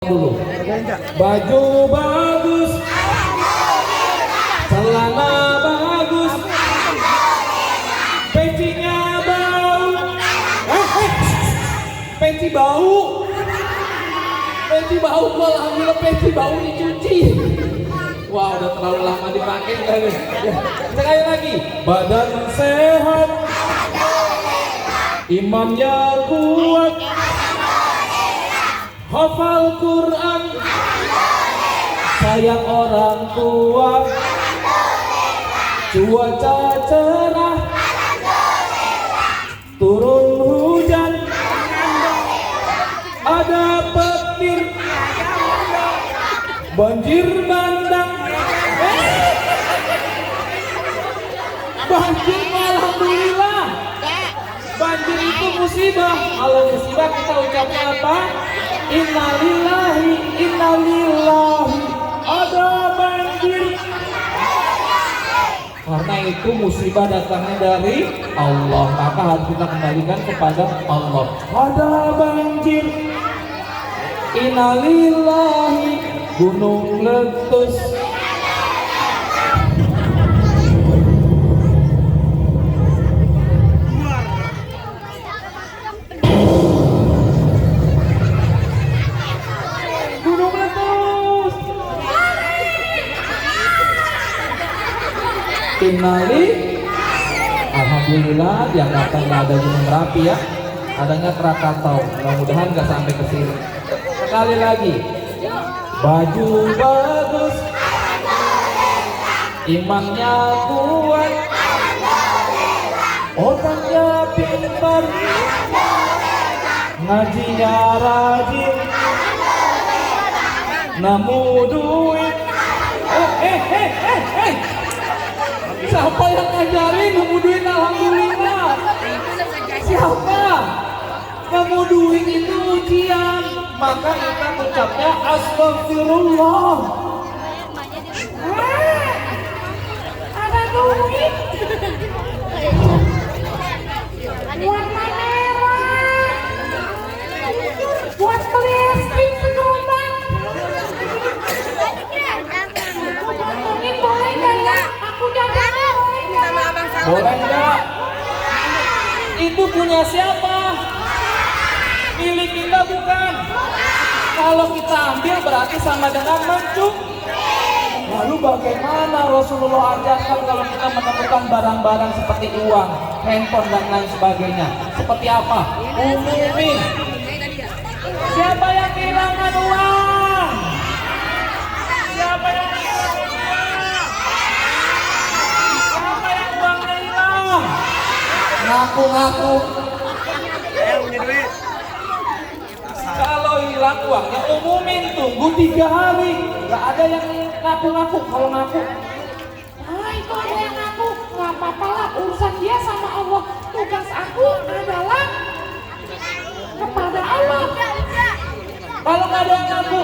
dulu. Baju bagus, celana bagus, pecinya bau. Peci bau. Peci bau, alhamdulillah peci bau dicuci. Wah, udah terlalu lama dipakai. Sekali lagi, badan sehat, imannya kuat, hafal Quran, sayang orang tua, cuaca cerah, turun hujan, ada petir, banjir bandang. Banjir, alhamdulillah. Banjir itu musibah. Kalau musibah kita ucapnya apa? Innalillahi, innalillahi. Ada banjir. Karena itu musibah datangnya dari Allah, maka harus kita kembalikan kepada Allah. Ada banjir. Innalillahi, gunung letus. Innali, alhamdulillah yang datang nggak ada Gunung Merapi ya, adanya Krakatau. Mudah-mudahan nggak sampai ke sini. Sekali lagi, baju bagus, imannya kuat, otaknya pintar, ngajinya rajin, nemu duit. Siapa yang ngajarin nemu duit? Alhamdulillah. Siapa? Nemu duit itu ujian, maka kita ucapnya astagfirullah. Ada duit. Buat merah. Buat beli listrik segelombang. Ngomongin boleh nggak ya? Aku jangan boleh nggak? Boleh nggak? Itu punya siapa? Milik kita bukan. Kalau kita ambil berarti sama dengan mencuri. Lalu bagaimana Rasulullah ajarkan kalau kita menemukan barang-barang seperti uang, handphone dan lain sebagainya? Seperti apa? Umumin. Siapa yang kehilangan uang? Siapa yang kehilangan uang? Siapa yang uangnya hilang? Ngaku-ngaku. Kalau hilang uangnya umumin, tunggu 3 hari. Gak ada yang ngaku-ngaku. Kalau ngaku, Itu ada yang ngaku. Nggak apa-apa lah, urusan dia sama Allah. Tugas aku adalah kepada Allah. kalau nggak ada yang ngaku,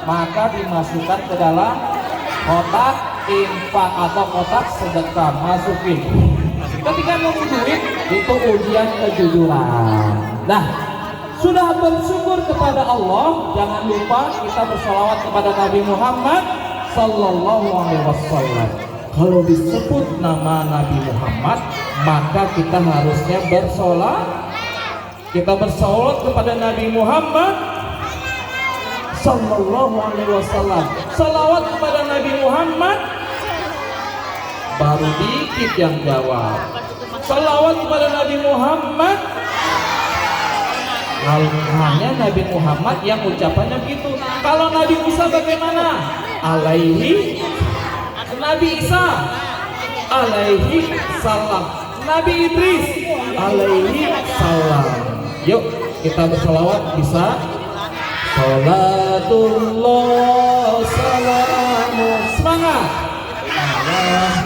maka dimasukkan ke dalam kotak infak atau kotak sedekah. Masukin. Ketika mau duit, itu ujian kejujuran. Nah, sudah bersyukur kepada Allah, jangan lupa kita bersolawat kepada Nabi Muhammad Sallallahu Alaihi Wasallam. Kalau disebut nama Nabi Muhammad, maka kita harusnya bersolawat. Kita bersolawat kepada Nabi Muhammad Sallallahu Alaihi Wasallam. Salawat kepada Nabi Muhammad, baru dikit yang jawab. Salawat kepada Nabi Muhammad, lalu hanya Nabi Muhammad yang ucapannya begitu. Kalau Nabi Musa bagaimana? Alaihi. Nabi Isa alaihi salam. Nabi Idris alaihi salam. Yuk kita bersolawat, bisa. Salatullah salamu. Semangat. Allah.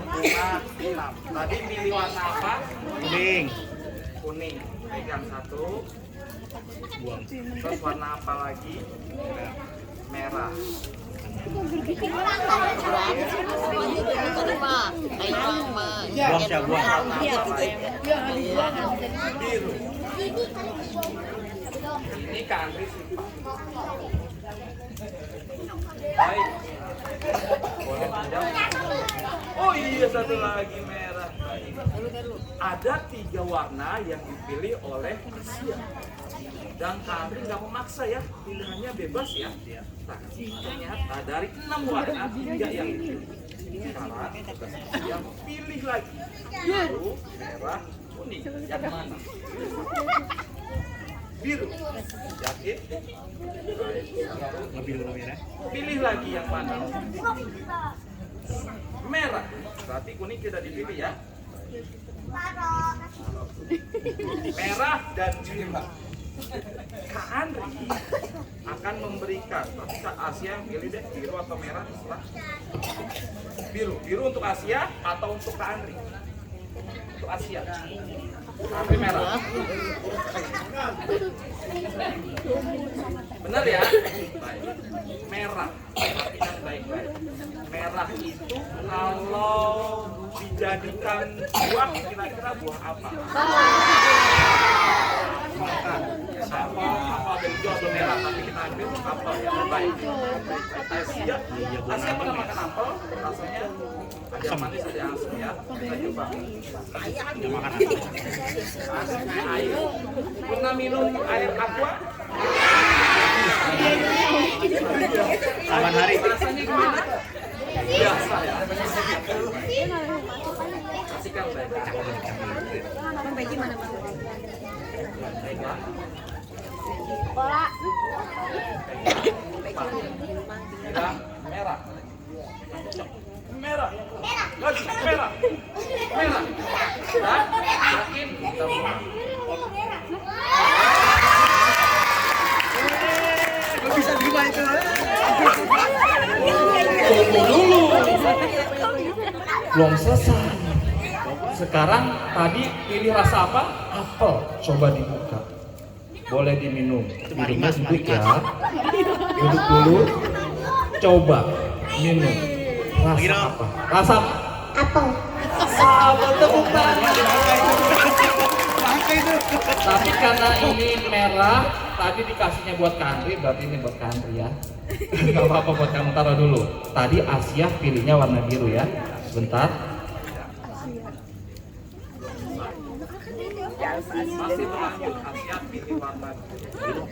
6. Tadi pilih warna apa? Kuning. Kuning. Pegang 1. Terus warna apa lagi? Merah. Buang siya, buang. Warna apa lagi? Biru. Ini Kak Andri sih. Baik. Boleh pinjam? Oh iya, satu lagi merah. Baik. Ada 3 warna yang dipilih oleh Asia. Dan Kak Andri nggak memaksa ya, pilihannya bebas ya. Nah, ternyata dari 6 warna 3 yang dipilih. Sekarang tugas Asia pilih lagi. Biru, merah, kuning. Yang mana? Biru. Yakin? Baik. Ngebiru merah. Pilih lagi yang mana? Merah. Berarti kuning tidak dipilih ya. Merah dan biru. Kak Andri akan memberikan, tapi Kak Asia yang pilih deh, biru atau merah terserah. Biru. Biru untuk Asia atau untuk Kak Andri? Untuk Asia. Andri merah. Benar ya? Baik. Merah. Perhatikan baik-baik. Merah itu kalau dijadikan buah, kira-kira buah apa? Apa hijau atau merah, tapi kita ambil apel yang terbaik. Asia. Asia pernah makan apel, rasanya ada yang manis, ada yang asam ya. Kita coba. Air. Pernah minum air aqua? Aman hari. Rasanya gimana? Biasa ya. Kasihkan baik. Baiklah. Bola. Bilang merah. Merah. Lagi merah. Merah. Nah, yakin? Kita mulai. Bisa gimana itu? Tunggu dulu. Belum selesai. Sekarang tadi pilih rasa apa? Apel. Coba dibuka. boleh diminum. Minumnya Marimas, duduk ya. Marimas. Duduk dulu. Coba minum. Rasa Lagi dong. apa? Rasa Apel. sahabat tepuk tangan. Bangke itu. Tapi karena ini merah, tadi dikasihnya buat Kandri, berarti ini buat Kandri ya. Gak apa-apa buat kamu taruh dulu. Tadi Asia pilihnya warna biru ya. Sebentar. Masih berlanjut Asia pilih warna biru.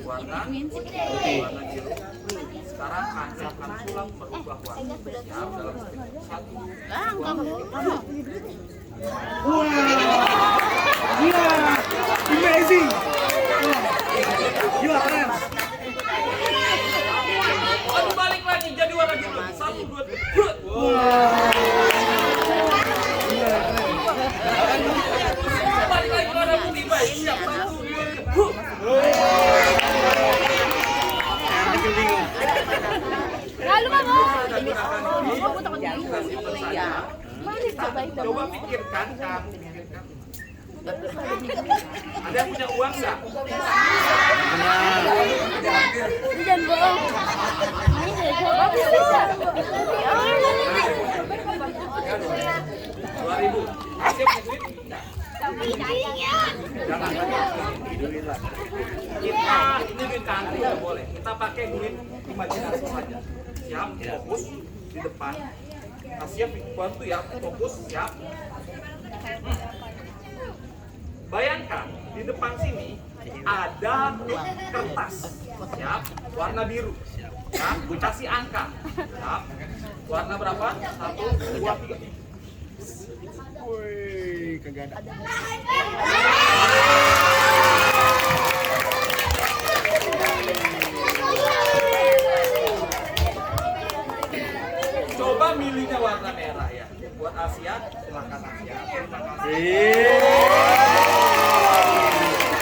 Warna putih. Sekarang Anda akan sulap merubah warna siap dalam satu. Wah. Gila. Amazing. Gila keren. Aduh, balik lagi jadi warna biru. 1, 2, 3. Balik lagi warna putih. Baik, siap. 1, 2, 3. Kayaknya bingung. Lalu kamu. Coba pikirkan kan. Ada yang punya uang nggak? Jangan bohong. Ini jawab. 2.000. Siap duit? Jangan. Kita ini duit Kandri nggak boleh. Kita pakai duit imajinasi saja. Siap, fokus di depan. Siap, bantu ya, fokus, siap. Bayangkan di depan sini ada kertas, siap, warna biru, siap, kasih angka, siap, warna berapa? 1, 2, 3. Woi, kagak ada. Coba milihnya warna merah ya. Buat Asia, silakan Asia. Terima kasih.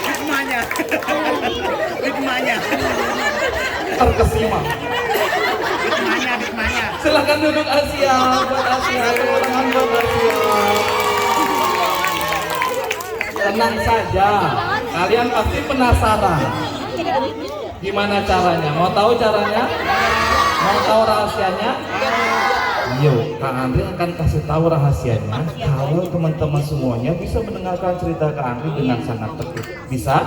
Hikmahnya. Hikmahnya. Terkesima. Hikmahnya. Silakan duduk Asia, buat Asia, tangan buat Asia. Tenang saja, kalian pasti penasaran. Gimana caranya? Mau tahu caranya? Mau tahu rahasianya? Yuk, Kak Andri akan kasih tahu rahasianya. Kalau teman-teman semuanya bisa mendengarkan cerita Kak Andri dengan sangat tertib. Bisa?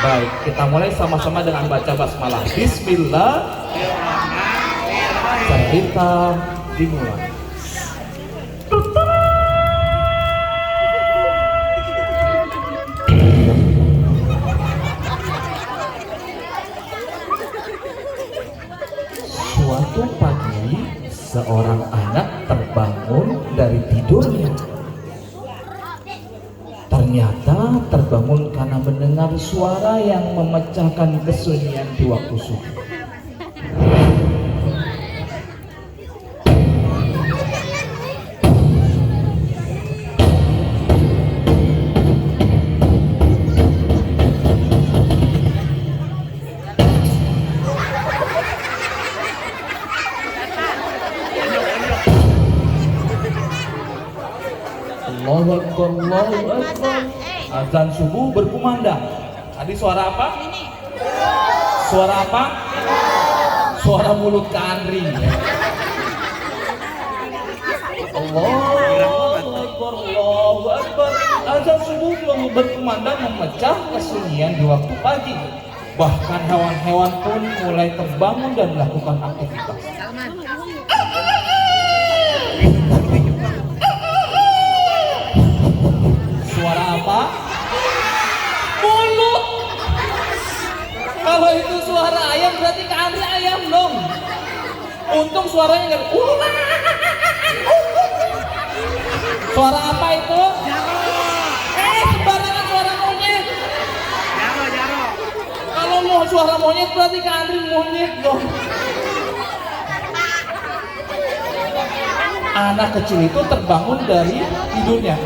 Baik, kita mulai sama-sama dengan baca basmalah. Bismillah. Cerita dimulai. Suatu pagi, seorang anak terbangun dari tidurnya. Ternyata terbangun karena mendengar suara yang memecahkan kesunyian di waktu subuh. Allahu Akbar, Allahu Akbar. Azan subuh berkumandang. Tadi suara apa? Suara apa? Suara mulut Kandri. Allahu Akbar, Allahu Akbar. Azan subuh belum berkumandang memecah kesunyian di waktu pagi. Bahkan hewan-hewan pun mulai terbangun dan melakukan aktivitas. Suara apa? Mulut. Kalau itu suara ayam berarti Kandri ayam dong. Untung suaranya nggak. Suara apa itu? Sembarangan suara monyet. Jaro. Kalau mau suara monyet berarti Kandri monyet dong. anak kecil itu terbangun dari tidurnya.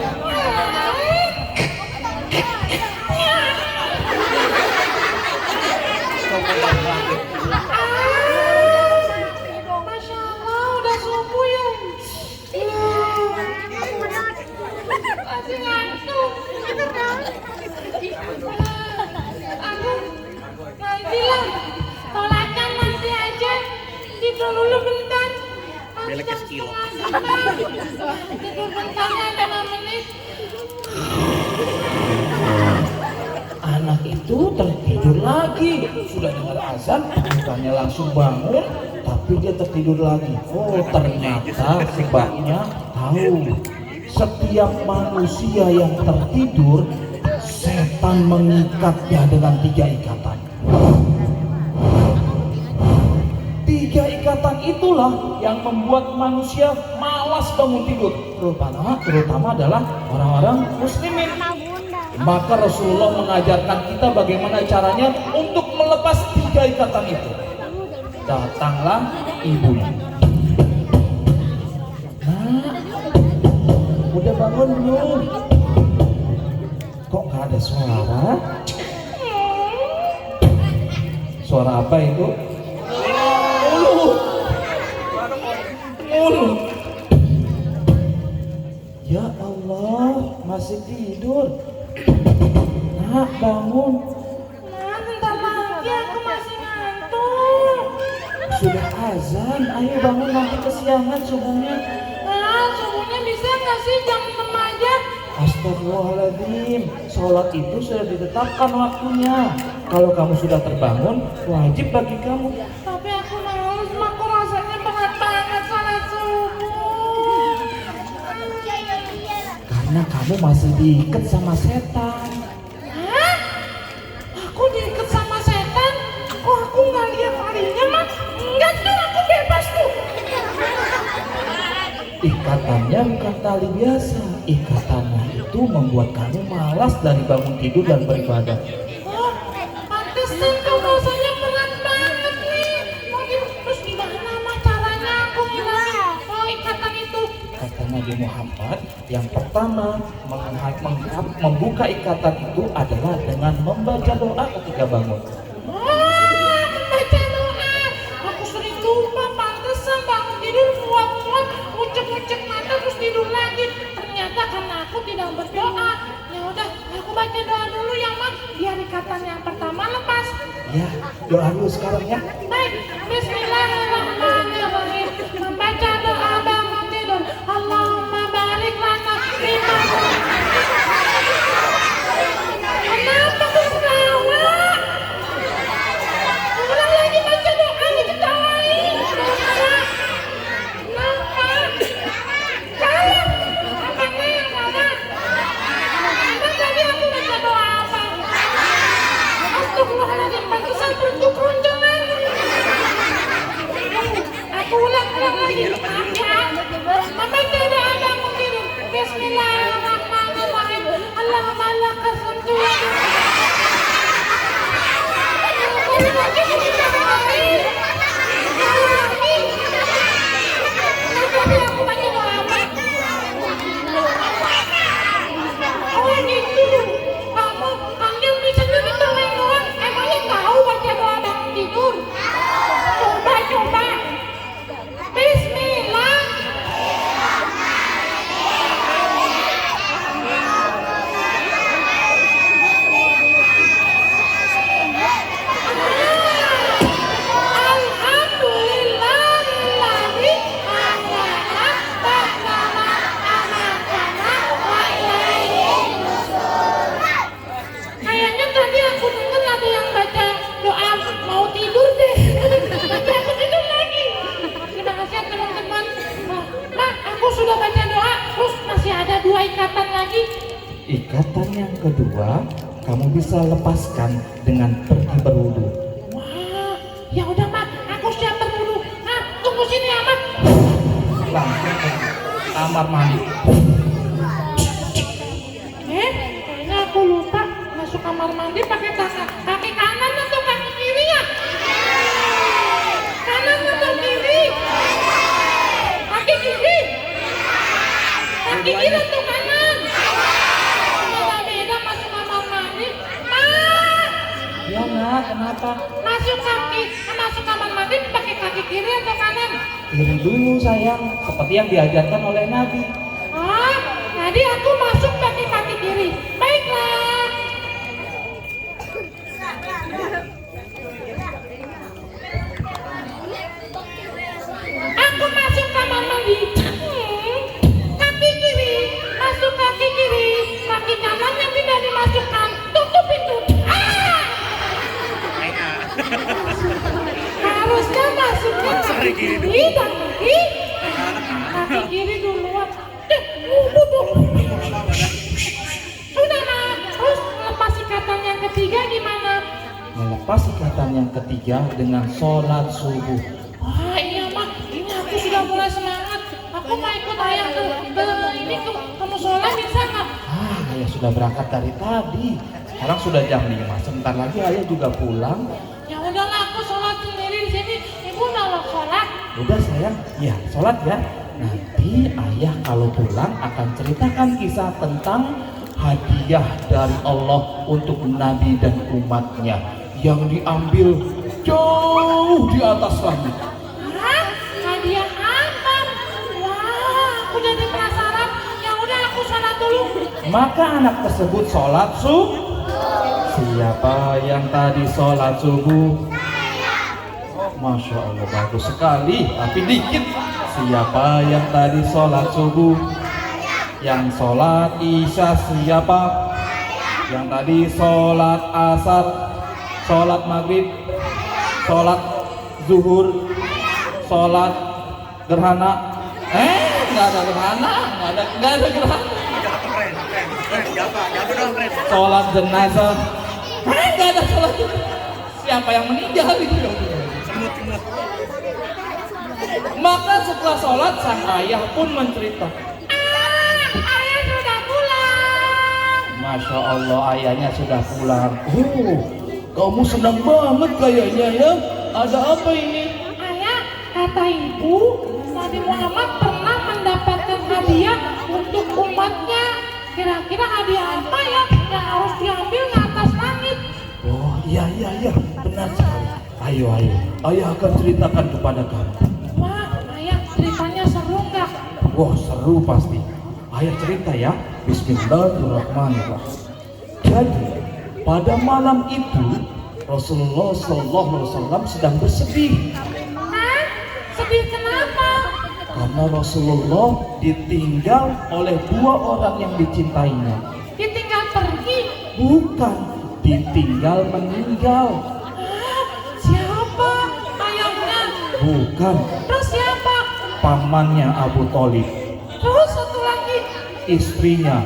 Masya Allah, udah subuh ya. Masih ngantuk. Aku nggak bilang, tolakan nanti aja. Tidur dulu bentar. Beleknya sekilo. Tidur bentar ya, 5 menit. Anak itu tertidur lagi. Sudah dengar azan, bukannya langsung bangun, tapi dia tertidur lagi. Oh, ternyata sebabnya tahu. Setiap manusia yang tertidur, setan mengikatnya dengan 3 ikatan. 3 ikatan itulah yang membuat manusia malas bangun tidur. Terutama adalah orang-orang muslimin. Maka Rasulullah mengajarkan kita bagaimana caranya untuk melepas 3 ikatan itu. Datanglah ibunya. Nah, udah bangun belum? Kok gak ada suara? Suara apa itu? Mulut. Mulut. Ya Allah, masih tidur. Nah, bangun. Nah, bentar lagi aku masih ngantuk. Sudah azan, ayo bangun, nanti kesiangan subuhnya. Nah, subuhnya bisa nggak sih jam 6 aja? Astagfirullahaladzim, sholat itu sudah ditetapkan waktunya. Kalau kamu sudah terbangun, wajib bagi kamu. Tapi aku males, aku rasanya berat banget sholat subuh. Karena kamu masih diikat sama setan. Hah? Aku diikat sama setan? Kok aku nggak lihat harinya, Mak? Enggak tuh, aku bebas tuh. Ikatannya bukan tali biasa. Ikatannya itu membuat kamu malas dari bangun tidur dan beribadah. Oh, pantesan kok rasanya berat banget nih. Terus gimana Mak caranya aku ngilangin ikatan itu? Kata Nabi Muhammad, yang pertama membuka ikatan itu adalah dengan membaca doa ketika bangun. Wah, baca doa. Aku sering lupa, pantesan bangun tidur muak-muak, ucek-ucek mata terus tidur lagi. Ternyata karena aku tidak berdoa. Ya udah, aku baca doa dulu ya Mak, biar ikatan yang pertama lepas. Ya, doa dulu sekarang ya. Baik, Bismillahirrahmanirrahim. Membaca doa bangun tidur. Allahumma barik lana fima. Kenapa kau ketawa? Ulang lagi baca doa, diketawain. Kenapa? Salah. Apanya yang salah? Emang tadi aku baca doa apa? Astagfirullahaladzim, pantesan perutku keroncongan. Aku ulang lagi. Maaf ya. Membaca doa bangun tidur. Bismillahirrahmanirrahim. Allahumma laka shamdu wa Tadi aku baca doa apa? Oh gitu. Kamu bisa dulu doang. Emangnya tahu baca doa bangun tidur? Coba. Bismillah. Alhamdulillahilladzi ahyana ba'dama amatana wa ilaihin nusyur. Kayaknya tadi aku dengar ada yang baca doa mau tidur deh. Nanti aku tidur lagi. Terima kasih ya teman-teman. Mak, aku sudah baca doa, terus masih ada 2 ikatan lagi. Ikatan yang kedua, kamu bisa lepaskan dengan pergi berwudu. Wah, ya udah Mak, aku siap berwudu. Nah, tunggu sini ya Mak. Langsung ke kamar mandi. Kayaknya aku lupa masuk kamar mandi pakai kaki kanan atau kaki kiri ya? Kanan atau kiri? Kaki kiri. kaki kiri atau kanan? Malah beda masuk kamar mandi. Ya nak, kenapa? Masuk kamar mandi pakai kaki kiri atau kanan? Kiri dulu sayang, seperti yang diajarkan oleh Nabi. Jadi aku masuk pakai kaki kiri. Baiklah. Aku masuk kamar mandi. Kaki kiri, masuk kaki kiri. Kaki kanan yang tidak dimasukkan. Tutup pintu. Harusnya masuknya kaki kiri dan kaki kiri duluan. Sudah nak. Terus lepas ikatan yang ketiga gimana? Melepas ikatan yang ketiga dengan sholat subuh. Iya mak, ini aku sudah mulai semangat. Aku mau ikut ayah ke musola bisa nggak? Ayah sudah berangkat dari tadi. Sekarang sudah jam 5. Sebentar lagi ayah juga pulang. Ya udahlah, aku sholat sendiri di sini. Ibu udah sholat? Udah sayang, ya sholat ya. Nanti ayah kalau pulang akan ceritakan kisah tentang hadiah dari Allah untuk Nabi dan umatnya yang diambil jauh di atas langit. Hah? Hadiah apa? Wah, aku jadi penasaran. Ya udah, aku sholat dulu. Maka anak tersebut sholat subuh. Siapa yang tadi sholat subuh? Masya Allah, bagus sekali, tapi dikit. Siapa yang tadi sholat subuh? Yang sholat isya siapa? Yang tadi sholat asar, sholat maghrib, sholat zuhur, sholat gerhana. Nggak ada gerhana, nggak ada gerhana. Jawab dong, Fred. Sholat jenazah. Nggak ada sholat. Siapa yang meninggal itu? Semut. Maka setelah sholat sang ayah pun menceritakan. Ayah sudah pulang. Masya Allah, ayahnya sudah pulang. Kamu senang banget kayaknya ya. Ada apa ini? Ayah, kata ibu, Nabi Muhammad pernah mendapatkan hadiah untuk umatnya. Kira-kira hadiah apa ya yang harus diambil ke atas langit? Oh iya, benar sekali. Ayo, ayah akan ceritakan kepada kamu. Wah, ayah ceritanya seru nggak? Wah, seru pasti. Ayah cerita ya. Bismillahirrahmanirrahim. Jadi pada malam itu Rasulullah SAW sedang bersedih. Hah? Sedih kenapa? Karena Rasulullah ditinggal oleh 2 orang yang dicintainya. Ditinggal pergi? Bukan, ditinggal meninggal. Hah? Siapa? Ayahnya? Bukan, Terus siapa? pamannya Abu Thalib, Terus satu lagi? istrinya.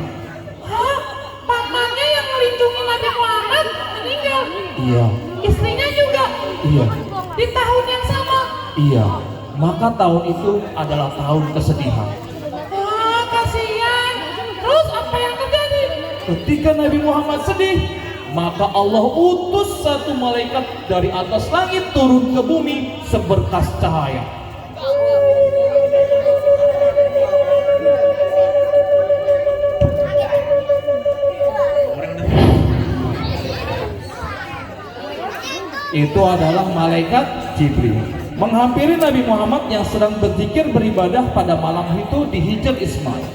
Hah? Pamannya yang melindungi Nabi Muhammad meninggal? Iya, Istrinya juga? iya, Di tahun yang sama? iya. Maka tahun itu adalah tahun kesedihan. Wah, kasihan. Terus apa yang terjadi? Ketika Nabi Muhammad sedih, maka Allah utus satu malaikat dari atas langit turun ke bumi seberkas cahaya. Itu adalah malaikat Jibril menghampiri Nabi Muhammad yang sedang berzikir beribadah pada malam itu di Hijr Ismail.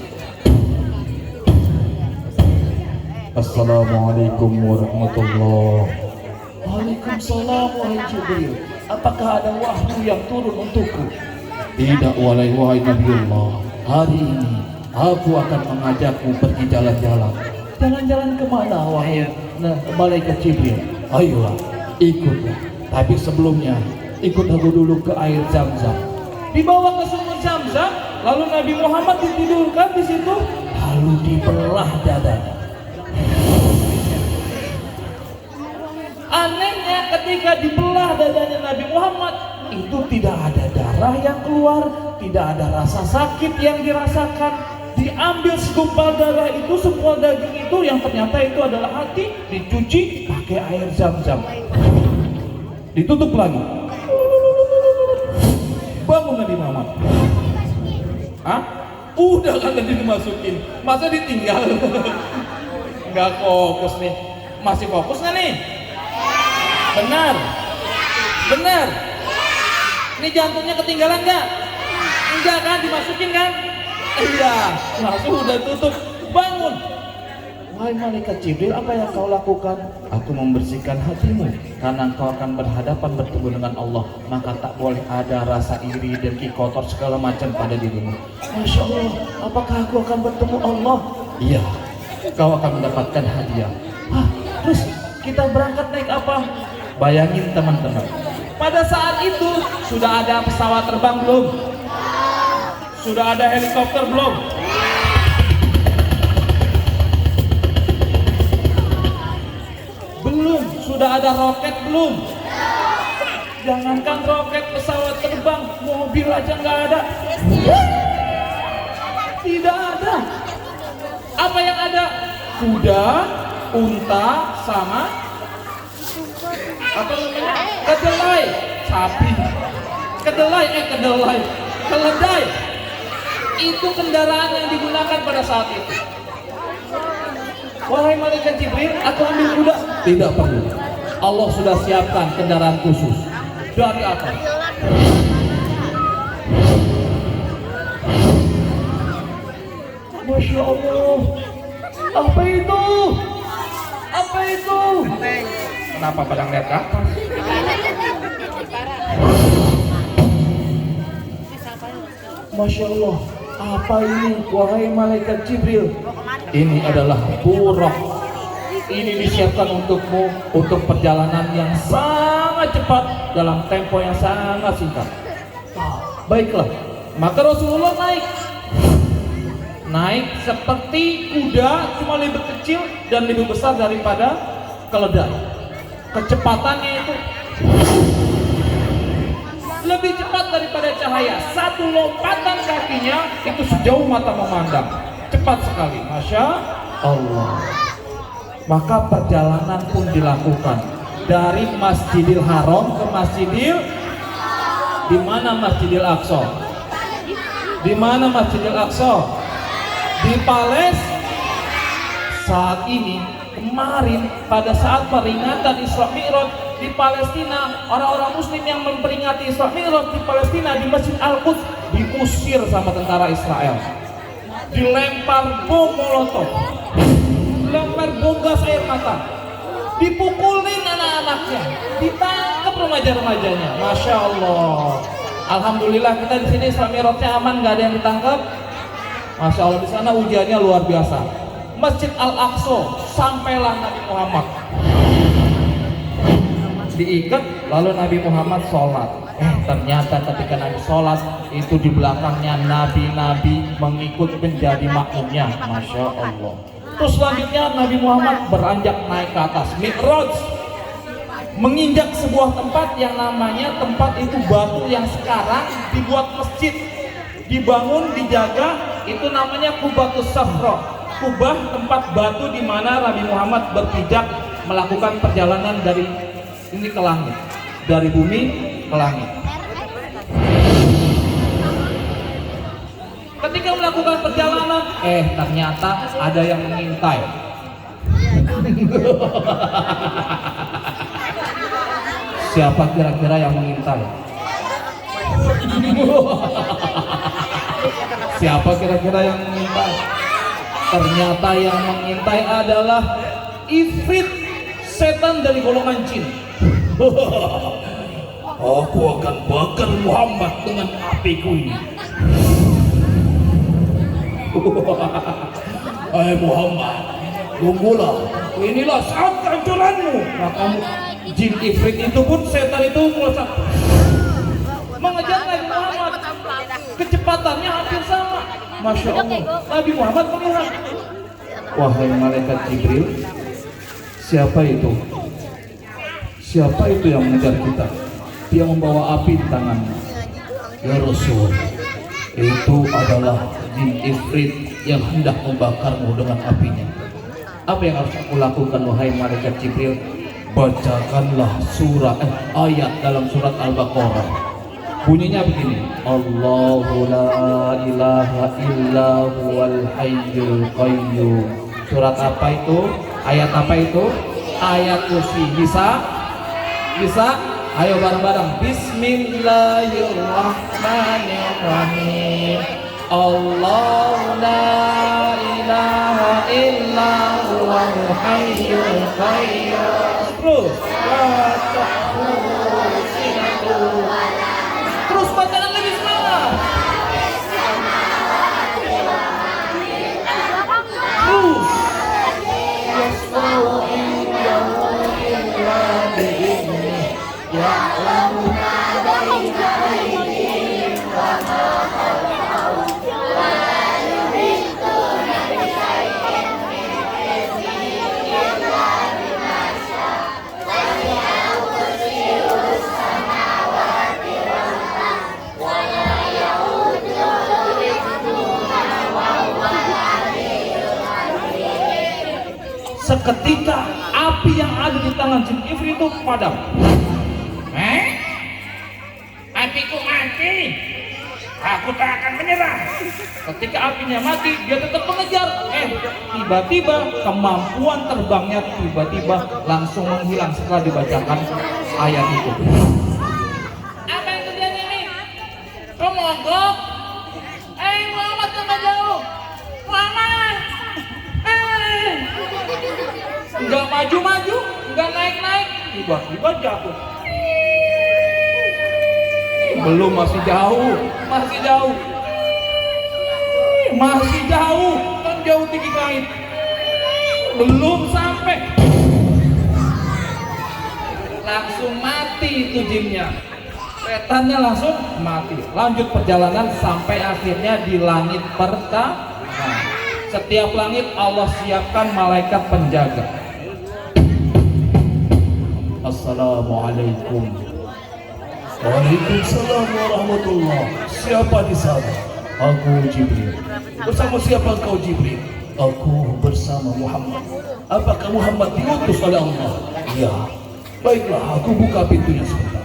Assalamualaikum warahmatullahi wabarakatuh. Waalaikumsalam wahai Jibril. Apakah ada wahyu yang turun untukku? Tidak wahai Nabiullah. Hari ini aku akan mengajakmu pergi jalan-jalan. Jalan-jalan kemana wahai malaikat Jibril? Ayolah, ikutlah. Tapi sebelumnya ikut aku dulu ke air Zam-Zam. Dibawa ke sumur Zam-Zam, lalu Nabi Muhammad ditidurkan di situ, lalu dibelah dadanya. Anehnya ketika dibelah dadanya Nabi Muhammad, itu tidak ada darah yang keluar, tidak ada rasa sakit yang dirasakan. Diambil segumpal darah itu, segumpal daging itu yang ternyata itu adalah hati, dicuci pakai air Zam-Zam. Ditutup lagi. Bangun Nabi Muhammad. Udah kan tadi dimasukin, masa ditinggal? Nggak fokus nih. Masih fokus nggak nih? Benar? Benar? Ini jantungnya ketinggalan nggak? Enggak kan, dimasukin kan? Iya, langsung udah tutup. Bangun. Wahai malaikat Jibril, apa yang kau lakukan? Aku membersihkan hatimu, karena engkau akan berhadapan bertemu dengan Allah. Maka tak boleh ada rasa iri, dengki, kotor, segala macam pada dirimu. Masya Allah, apakah aku akan bertemu Allah? Iya, kau akan mendapatkan hadiah. Hah, terus kita berangkat naik apa? Bayangin teman-teman, pada saat itu sudah ada pesawat terbang belum? Sudah ada helikopter belum? Belum. Sudah ada roket belum? Jangankan roket, pesawat terbang, mobil aja nggak ada. Tidak ada. Apa yang ada? Kuda, unta, sama apa namanya? Kedelai, sapi. Kedelai, keledai. Itu kendaraan yang digunakan pada saat itu. Wahai malaikat Jibril, aku ambil kuda. Tidak perlu. Allah sudah siapkan kendaraan khusus. Dari atas. Masya Allah. Apa itu? Apa itu? Kenapa pada ngeliat ke atas? Masya Allah. Apa ini? Wahai malaikat Jibril. Ini adalah buraq. Ini disiapkan untukmu untuk perjalanan yang sangat cepat dalam tempo yang sangat singkat. Baiklah, maka Rasulullah naik seperti kuda, cuma lebih kecil dan lebih besar daripada keledai. Kecepatannya itu lebih cepat daripada cahaya. Satu lompatan kakinya itu sejauh mata memandang. Cepat sekali, Masya Allah. Maka perjalanan pun dilakukan dari Masjidil Haram ke di mana Masjidil Aqsa? Di mana Masjidil Aqsa? Di Palestina. Saat ini, kemarin pada saat peringatan Isra Mi'raj di Palestina, orang-orang Muslim yang memperingati Isra Mi'raj di Palestina di Masjid Al-Quds diusir sama tentara Israel. Dilempar bom molotov, dilempar bom gas air mata, dipukulin anak-anaknya, ditangkap remaja-remajanya. Masya Allah. Alhamdulillah kita di sini Isra Mi'rajnya aman, nggak ada yang ditangkap. Masya Allah, di sana ujiannya luar biasa. Masjid Al-Aqsa, sampailah Nabi Muhammad. Diikat, lalu Nabi Muhammad sholat. Ternyata ketika Nabi sholat, itu di belakangnya nabi-nabi mengikut menjadi makmumnya. Masya Allah. Terus selanjutnya Nabi Muhammad beranjak naik ke atas, Mi'raj, menginjak sebuah tempat yang namanya tempat itu batu yang sekarang dibuat masjid, dibangun, dijaga, itu namanya Qubatus Safra. Kubah, tempat batu di mana Nabi Muhammad berpijak melakukan perjalanan dari ini ke langit, dari bumi ke langit. Ketika melakukan perjalanan, ternyata ada yang mengintai. Siapa kira-kira yang mengintai? Siapa kira-kira yang mengintai? Ternyata yang mengintai adalah Ifrit, setan dari golongan jin. Aku akan bakar Muhammad dengan apiku ini. Hai Muhammad, tunggulah, inilah saat kehancuranmu. Maka jin Ifrit itu pun, setan itu melesat mengejar Nabi Muhammad. Kecepatannya hampir sama. Masya Allah. Nabi Muhammad melihat, wahai malaikat Jibril, siapa itu? Siapa itu yang mengejar kita? Dia membawa api di tangannya. Ya Rasul, itu adalah jin Ifrit yang hendak membakarmu dengan apinya. Apa yang harus aku lakukan, wahai malaikat Jibril? Bacakanlah ayat dalam surat Al-Baqarah. Bunyinya begini. Allahu la ilaha illa huwal hayyul qayyum. Surat apa itu? Ayat apa itu? Ayat kursi. Bisa? Bisa? Ayo bareng-bareng. Bismillahirrahmanirrahim. Allahu la ilaha illa huwal hayyul qayyum. Terus. Terus bacaan lagi semangat. Terus. Seketika api yang ada di tangan jin ifrit itu padam. Apiku mati, aku tak akan menyerah. Ketika apinya mati, dia tetap mengejar. Tiba-tiba kemampuan terbangnya tiba-tiba langsung menghilang setelah dibacakan ayat itu. Apa yang terjadi ini? Kau mogok? Muhammad jangan jauh. Muhammad. Enggak maju-maju, enggak naik-naik, tiba-tiba jatuh. Belum, masih jauh, masih jauh, masih jauh, kan jauh tinggi langit. Belum sampai, langsung mati itu jinnya. Setannya langsung mati. Lanjut perjalanan sampai akhirnya di langit pertama. Setiap langit Allah siapkan malaikat penjaga. Assalamualaikum. Waalaikumsalam warahmatullah. Siapa di sana? Aku Jibril. Bersama siapa kau Jibril? Aku bersama Muhammad. Apakah Muhammad diutus oleh Allah? Ya. Baiklah, aku buka pintunya sebentar.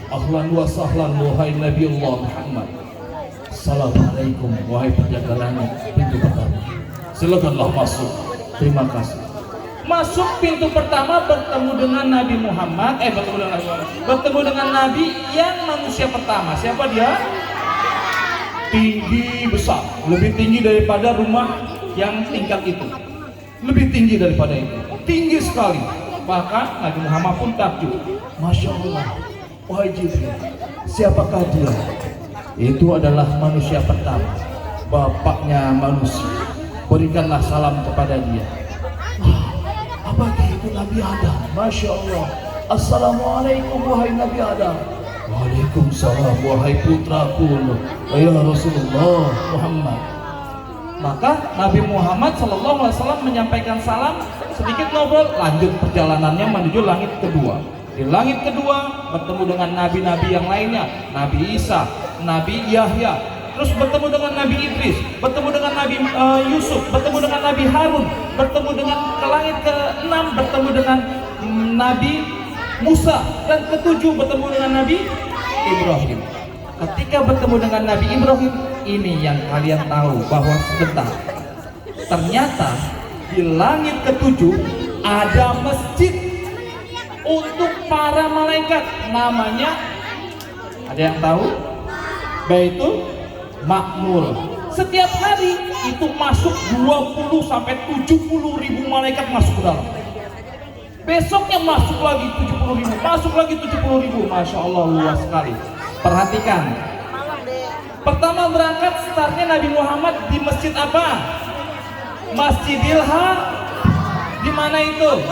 Ahlan wa sahlan wahai Nabi Allah Muhammad. Assalamualaikum wahai penjaga langit. Pintu pertama. Silakanlah masuk. Terima kasih. Masuk pintu pertama bertemu dengan Nabi Muhammad. Bertemu dengan Nabi yang manusia pertama. Siapa dia? Tinggi besar, lebih tinggi daripada rumah yang tingkat itu. Lebih tinggi daripada itu. Tinggi sekali. Bahkan Nabi Muhammad pun takjub. Masya Allah. Wahai Jibril, siapakah dia? Itu adalah manusia pertama, bapaknya manusia. Berikanlah salam kepada dia. Apakah itu Nabi Adam? Masya Allah. Assalamualaikum wahai Nabi Adam. Waalaikumsalam wahai putraku ya Rasulullah Muhammad. Maka Nabi Muhammad SAW menyampaikan salam, sedikit ngobrol, lanjut perjalanannya menuju langit kedua. Di langit kedua bertemu dengan nabi-nabi yang lainnya, Nabi Isa, Nabi Yahya, terus bertemu dengan Nabi Idris, bertemu dengan Nabi Yusuf, bertemu dengan Nabi Harun, bertemu dengan ke langit ke-6 bertemu dengan Nabi Musa, dan ketujuh bertemu dengan Nabi Ibrahim. Ketika bertemu dengan Nabi Ibrahim, ini yang kalian tahu bahwa sebentar, ternyata di langit ketujuh ada masjid untuk para malaikat, namanya ada yang tahu? Baitul Makmur. Setiap hari itu masuk 20 sampai 70 ribu malaikat masuk ke dalam. Besoknya masuk lagi 70 ribu, masuk lagi 70 ribu. Masya Allah, luas sekali. Perhatikan. Pertama berangkat startnya Nabi Muhammad di masjid apa? Masjidil Haram. Di mana itu?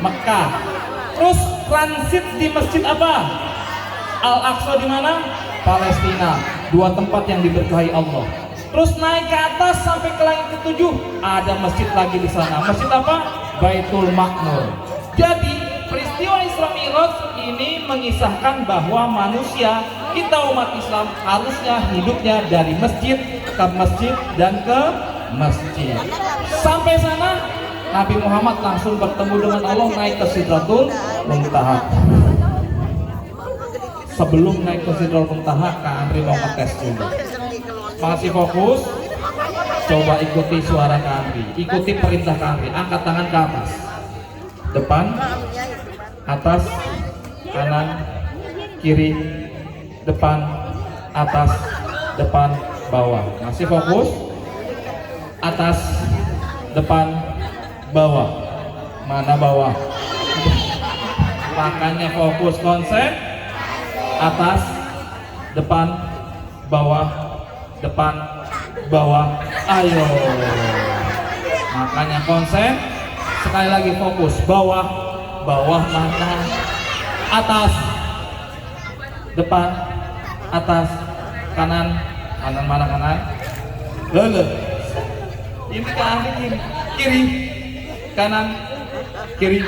Mekah. Terus transit di masjid apa? Al-Aqsa di mana? Palestina. Dua tempat yang diberkahi Allah. Terus naik ke atas sampai ke langit ketujuh, ada masjid lagi di sana. Masjid apa? Baitul Makmur. Jadi peristiwa Isra Mi'raj ini mengisahkan bahwa manusia, kita umat Islam harusnya hidupnya dari masjid ke masjid dan ke masjid. Sampai sana Nabi Muhammad langsung bertemu dengan Allah naik ke Sidratul Muntaha. Sebelum naik ke Sidratul Muntaha, Kak Andri mau ngetes dulu. Masih fokus? Coba ikuti suara Kak Andri, ikuti perintah Kak Andri. Angkat tangan ke atas, depan, atas, kanan, kiri, depan, atas, depan, bawah. Masih fokus? Atas, depan, bawah. Mana bawah? Makanya fokus, konsen. Atas, depan, bawah, depan, bawah. Ayo. Makanya konsen. Sekali lagi fokus, bawah, bawah mana? Atas, depan, atas, kanan, kanan mana kanan? Lalu ini kanan, ini kiri, kanan, kiri,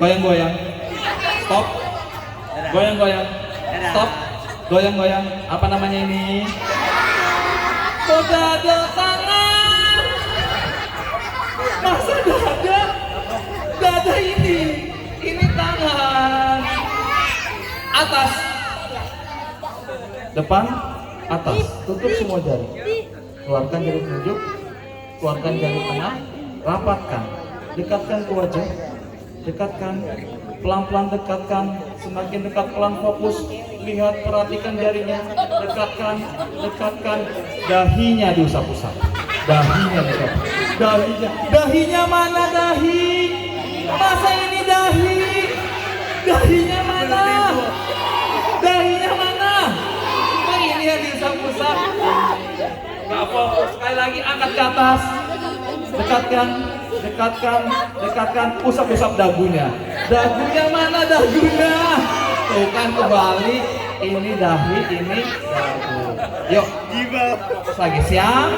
goyang-goyang, stop, goyang-goyang, stop, goyang-goyang. Apa namanya ini? Dada tangan. Masa dada? Dada ini tangan. Atas, depan, atas. Tutup semua jari. Keluarkan jari telunjuk, keluarkan jari tengah, rapatkan, dekatkan ke wajah, dekatkan, pelan-pelan dekatkan, semakin dekat pelan fokus, lihat perhatikan jarinya, dekatkan, dekatkan, dahinya diusap-usap, dahinya diusap, dahinya mana dahi? Masa ini dahi? Dahinya mana? Dahinya mana? Oh ini yang diusap-usap. Gak fokus. Sekali lagi angkat ke atas, dekatkan, dekatkan, dekatkan, usap-usap dagunya. Dagunya mana dagunya? Tuh kan kebalik. Ini dahi, ini dagu. Yuk, lagi siap.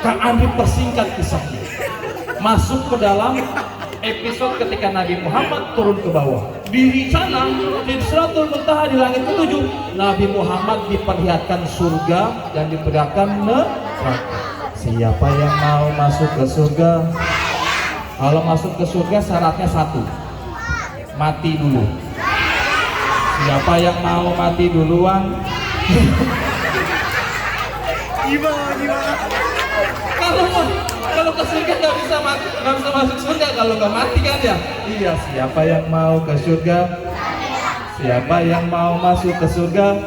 Kak Andri persingkat kisahnya. Masuk ke dalam episode ketika Nabi Muhammad turun ke bawah. Di sana, di Sidratul Muntaha di langit ketujuh, Nabi Muhammad diperlihatkan surga dan diperlihatkan neraka. Siapa yang mau masuk ke surga? Kalau masuk ke surga syaratnya satu, mati dulu. Siapa yang mau mati duluan? Kalau ke surga nggak bisa masuk surga kalau nggak mati kan ya? Iya, siapa yang mau ke surga? Siapa yang mau masuk ke surga?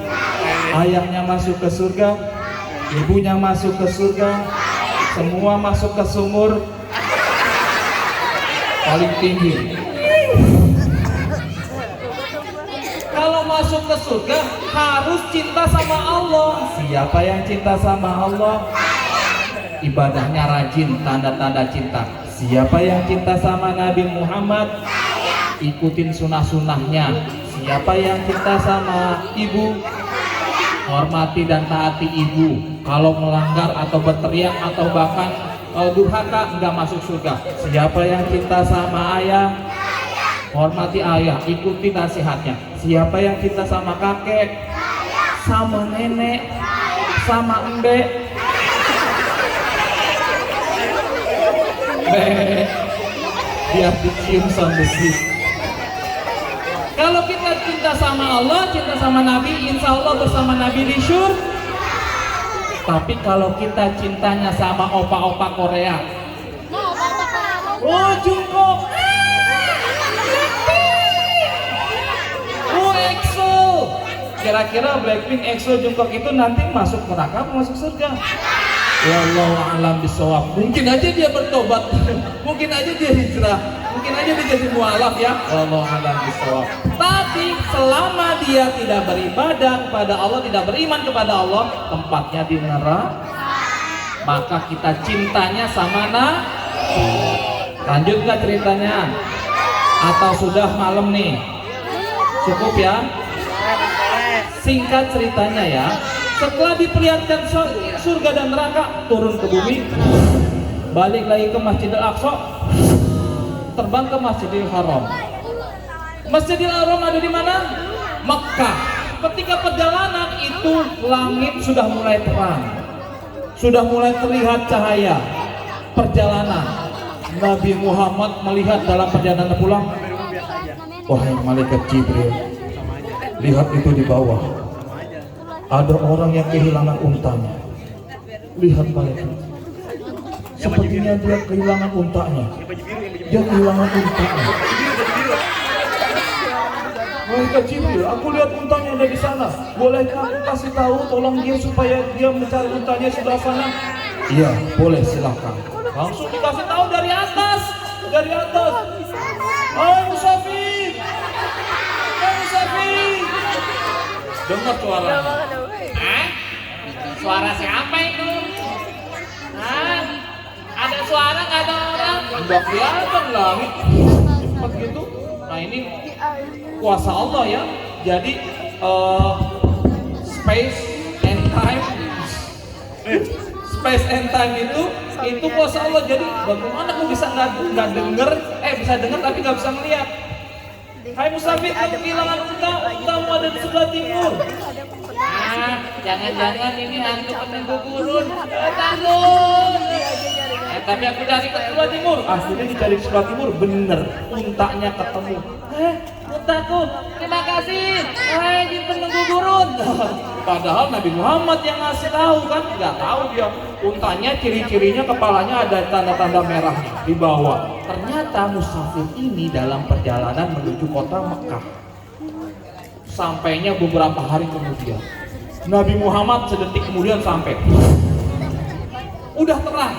Ayahnya masuk ke surga, ibunya masuk ke surga, semua masuk ke sumur paling tinggi. Kalau masuk ke surga harus cinta sama Allah. Siapa yang cinta sama Allah? Ibadahnya rajin, tanda-tanda cinta. Siapa yang cinta sama Nabi Muhammad? Ikutin sunnah-sunnahnya. Siapa yang cinta sama ibu? Hormati dan taati ibu. Kalau melanggar atau berteriak atau bahkan durhaka enggak masuk surga. Siapa yang cinta sama ayah? Hormati ayah, ikuti nasihatnya. Siapa yang cinta sama kakek? Sama nenek? Sama embe? Biar dicium sampai sih. Kalau kita cinta sama Allah, cinta sama Nabi, insya Allah bersama Nabi di syurga. Tapi kalau kita cintanya sama opa-opa Korea, oh Jungkook, oh EXO, kira-kira Blackpink, EXO, Jungkook itu nanti masuk neraka atau masuk surga? Wallahu a'lam bishawab. Mungkin aja dia bertobat, mungkin aja dia hijrah, mungkin aja dia jadi mualaf ya. Wallahu a'lam bishawab. Tapi selama dia tidak beribadah kepada Allah, tidak beriman kepada Allah, tempatnya di neraka. Maka kita cintanya sama Nabi. Lanjut nggak ceritanya? Atau sudah malam nih? Cukup ya? Singkat ceritanya ya. Setelah diperlihatkan surga dan neraka, turun ke bumi, balik lagi ke Masjidil Aqsa, terbang ke Masjidil Haram. Masjidil Haram ada di mana? Mekah. Ketika perjalanan itu langit sudah mulai terang, sudah mulai terlihat cahaya perjalanan. Nabi Muhammad melihat dalam perjalanan pulang, wahai malaikat Jibril, lihat itu di bawah. Ada orang yang kehilangan untanya. Lihat malaikat. Sepertinya dia kehilangan untanya. Dia kehilangan untanya. Malaikat Jibril, aku lihat untanya ada di sana. Bolehkah aku kasih tahu, tolong dia supaya dia mencari untanya sebelah sana? Iya, boleh, silakan. Langsung dikasih tahu dari atas, dari atas. Oh Musafir, oh Musafir. Dengar suara. Hah? Suara siapa itu? Hah? Ada suara nggak ada orang? Udah kelihatan langit. Cepat gitu. Nah ini kuasa Allah ya. Jadi space and time, space and time itu kuasa Allah. Jadi bagaimana aku bisa nggak denger, bisa denger tapi nggak bisa melihat. Hai Musafir, kamu kehilangan untamu ada di sebelah timur. Ah, jangan-jangan ini hantu penunggu gurun. Takut. Tapi aku cari ke sebelah timur. Akhirnya dicari ke sebelah timur, bener, untanya ketemu. Untaku, terima kasih. Hai jin penunggu gurun. Padahal Nabi Muhammad yang ngasih tahu kan, nggak tahu dia untanya, ciri-cirinya kepalanya ada tanda-tanda merah di bawah. Ternyata musafir ini dalam perjalanan menuju kota Mekah. Sampainya beberapa hari kemudian. Nabi Muhammad sedetik kemudian sampai. Udah terang.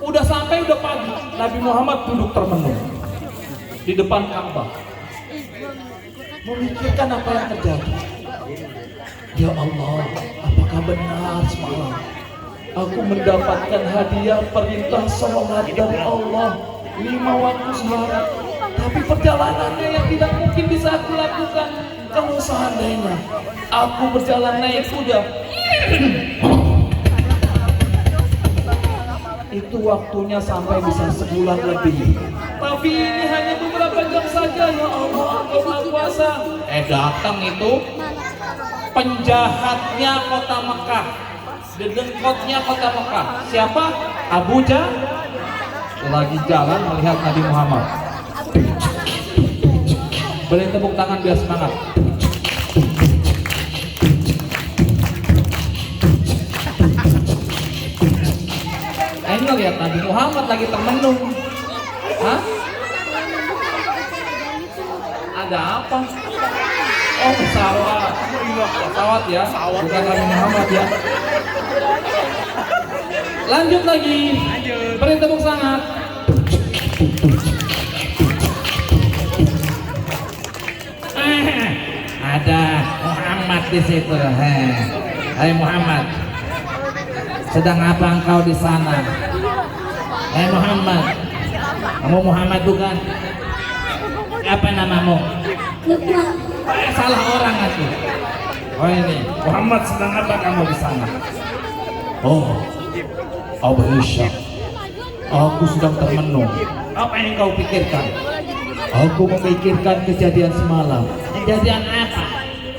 Udah sampai, udah pagi. Nabi Muhammad duduk termenung di depan Ka'bah, memikirkan apa yang terjadi. Ya Allah, apakah benar semalam aku mendapatkan hadiah perintah sholat dari Allah 5 waktu sehari, tapi perjalanannya yang tidak mungkin bisa aku lakukan. Kalau seandainya aku berjalan naik kuda, itu waktunya sampai bisa sebulan lebih. Tapi ini hanya beberapa jam saja. Ya Allah, Engkau Maha Kuasa. Datang itu penjahatnya kota Mekah, dedengkotnya kota Mekah. Siapa? Abu Jahal. Lagi jalan melihat Nabi Muhammad. Boleh tepuk tangan biar semangat. Lihat Nabi Muhammad lagi termenung. Hah? Ada apa? Oh, pesawat. Pesawat ya, bukan Nabi Muhammad ya. Lanjut lagi. Beri tepuk tangan. Ada Muhammad di situ. Hai Muhammad, sedang apa engkau di sana? Hai Muhammad, kamu Muhammad bukan? Apa namamu? Salah orang aku. Oh ini Muhammad, sedang apa kamu di sana? Oh, Abu Ishaq, aku sedang termenung. Apa yang kau pikirkan? Aku memikirkan kejadian semalam. Kejadian apa?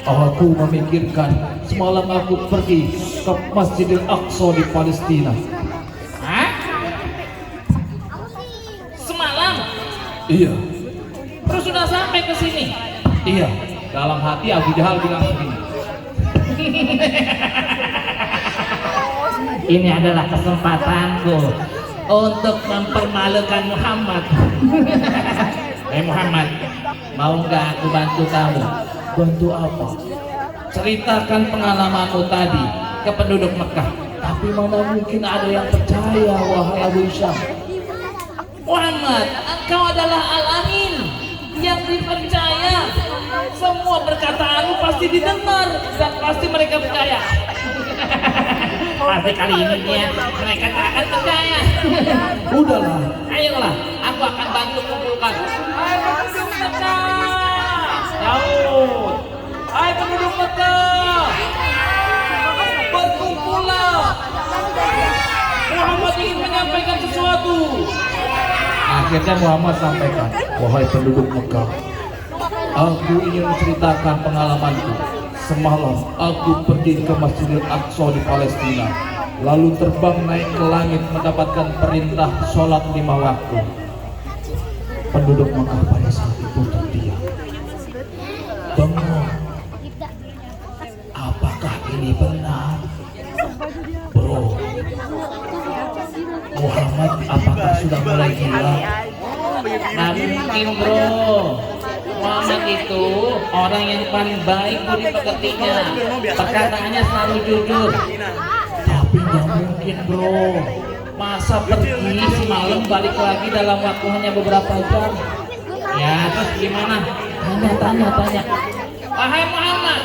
Aku memikirkan semalam aku pergi ke Masjidil Aqsa di Palestina. Hah? Semalam? Iya. Terus sudah sampai ke sini? Iya. Dalam hati Abu Jahal bilang begini. Ini adalah kesempatanku untuk mempermalukan Muhammad. Muhammad, mau nggak aku bantu kamu? Bantu apa? Ceritakan pengalamanmu tadi ke penduduk Mekah. Tapi mana mungkin ada yang percaya, wahai Abu Ishaq. Muhammad, engkau adalah Al-Amin yang dipercaya. Semua perkataanmu pasti didengar dan pasti mereka percaya. Pasti kali ini mereka tak akan percaya. Udahlah. Ayolah, aku akan bantu kumpulkan. Hai penduduk Mekah, Daud. Hai penduduk Mekah, berkumpullah. Muhammad ingin menyampaikan sesuatu. Akhirnya Muhammad sampaikan, wahai penduduk Mekah, aku ingin menceritakan pengalamanku. Semalam aku pergi ke Masjidil Aqsa di Palestina. lalu terbang naik ke langit mendapatkan perintah sholat 5 waktu. Penduduk Mekah pada saat itu terdiam, bengong. Apakah ini benar? Bro, Muhammad apakah sudah mulai gila? Nah mungkin bro, Muhammad itu orang yang paling baik budi pekertinya, perkataannya selalu jujur. Tapi nggak mungkin bro, masa pergi semalam balik lagi dalam waktu hanya beberapa jam. Ya terus gimana? Tanya. Wahai Muhammad,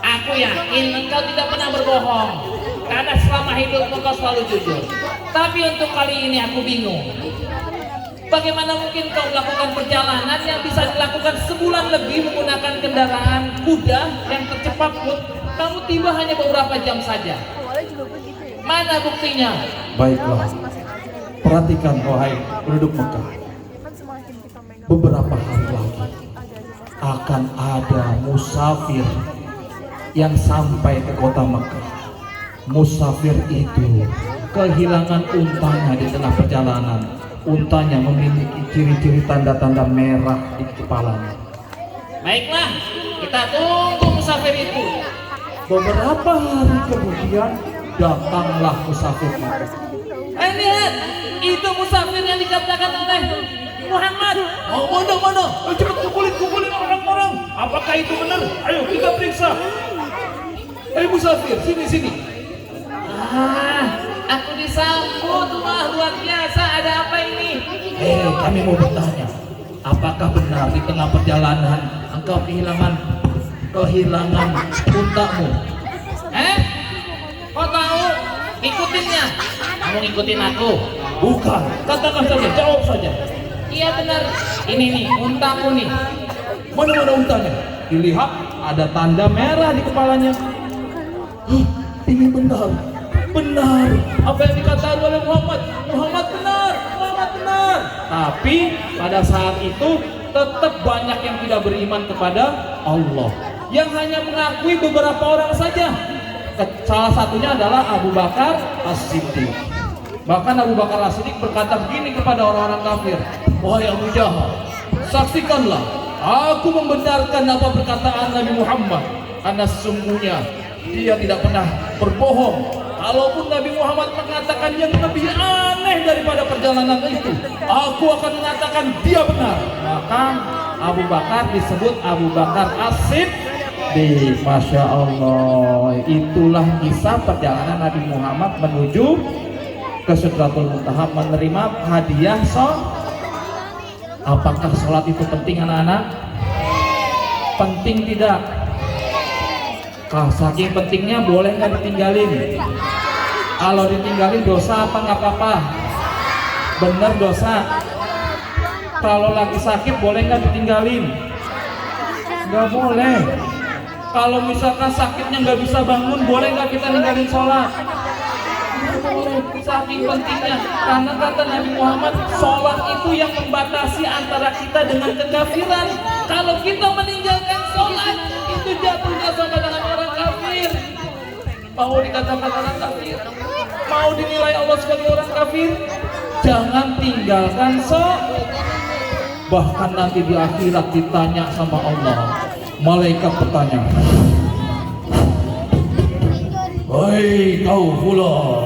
aku yakin engkau tidak pernah berbohong, karena selama hidup engkau selalu jujur. Tapi untuk kali ini aku bingung. Bagaimana mungkin kau melakukan perjalanan yang bisa dilakukan sebulan lebih menggunakan kendaraan kuda yang tercepat pun kamu tiba hanya beberapa jam saja? Mana buktinya? Baiklah, perhatikan wahai penduduk Mekah. Beberapa hari lagi akan ada musafir yang sampai ke kota Mekah. Musafir itu kehilangan untanya di tengah perjalanan. Untanya memiliki ciri-ciri tanda-tanda merah di kepalanya. Baiklah, kita tunggu musafir itu. Beberapa hari kemudian datanglah musafir itu. Lihat, itu musafir yang dikatakan oleh Muhammad. Oh, mana? Cepat kumpulin orang-orang. Apakah itu benar? Ayo kita periksa. Musafir, sini. Aku disambut, wah luar biasa, ada apa ini? Kami mau bertanya, apakah benar di tengah perjalanan engkau kehilangan untamu? Kau tahu? Ikutinnya. Kamu ngikutin aku? Bukan, katakan saja, jawab saja. Iya benar, ini nih, untaku nih. Mana untanya? Dilihat, ada tanda merah di kepalanya. Ini benar. Apa yang dikatakan oleh Muhammad benar. Tapi pada saat itu tetap banyak yang tidak beriman kepada Allah, yang hanya mengakui beberapa orang saja. Salah satunya adalah Abu Bakar As-Siddiq. Bahkan Abu Bakar As-Siddiq berkata begini kepada orang-orang kafir, wahai Abu Jahal, saksikanlah aku membenarkan apa perkataan Nabi Muhammad, karena sesungguhnya dia tidak pernah berbohong. Kalaupun Nabi Muhammad mengatakan yang lebih aneh daripada perjalanan itu, aku akan mengatakan dia benar. Maka Abu Bakar disebut Abu Bakar As-Siddiq. Masya Allah, itulah kisah perjalanan Nabi Muhammad menuju ke Sidratul Muntaha menerima hadiah Apakah sholat itu penting anak-anak? Penting tidak? Saking pentingnya boleh nggak ditinggalin? Kalau ditinggalin dosa apa nggak apa-apa? Bener dosa. Kalau lagi sakit boleh nggak ditinggalin? Nggak boleh. Kalau misalkan sakitnya nggak bisa bangun, boleh nggak kita ninggalin sholat? Nggak boleh. Saking pentingnya, karena kata Nabi Muhammad, sholat itu yang membatasi antara kita dengan kekafiran. Kalau kita meninggalkan sholat, itu jatuhnya sama dengan orang kafir. Mau dikatakan orang kafir, mau dinilai Allah sebagai orang kafir, jangan tinggalkan sholat. Bahkan nanti di akhirat ditanya sama Allah, malaikat bertanya, hei kau fulan,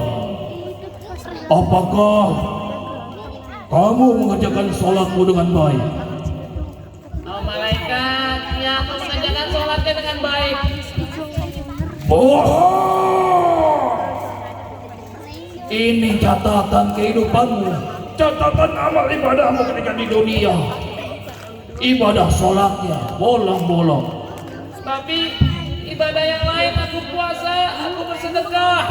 apakah kamu mengerjakan sholatmu dengan baik? Oh malaikat, ya aku mengerjakan sholatnya dengan baik. Bohong! Ini catatan kehidupanmu, catatan amal ibadahmu ketika di dunia. Ibadah sholatnya bolong-bolong. Tapi ibadah yang lain, aku puasa, aku bersedekah.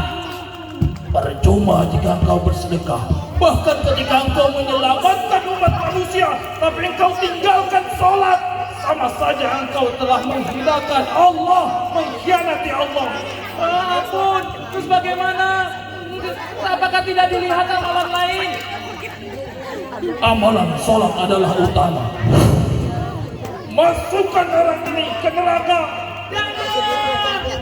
Percuma jika engkau bersedekah. Bahkan ketika engkau menyelamatkan umat manusia, tapi engkau tinggalkan sholat, sama saja engkau telah menghinakan Allah, mengkhianati Allah. Ampun, terus bagaimana? Apakah tidak dilihat amalan lain? Amalan sholat adalah utama. Masukkan orang ini ke neraka. Jangan.